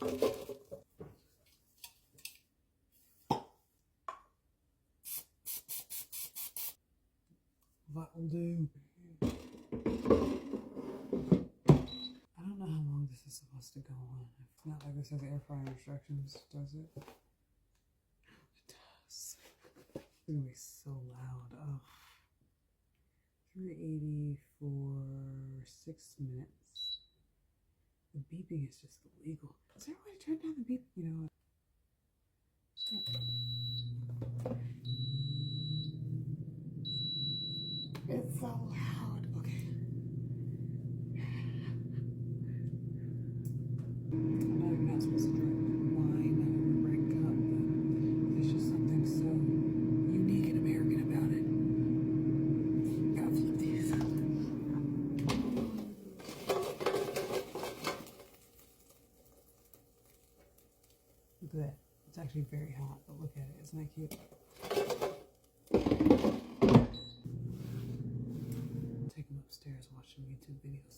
That'll do. I don't know how long this is supposed to go on. It's not like this has air fryer instructions, does it? It does. It's gonna be so loud. Oh. 380 for 6 minutes. The beeping is just illegal. Is there a way to turn down the beep? You know what? It's so loud. Okay. I know you're not supposed to drink wine out of a red cup, but there's just something so unique and American about it. Gotta flip these. Look at that. It's actually very hot, but look at it. Isn't that cute? Take them upstairs watching YouTube videos.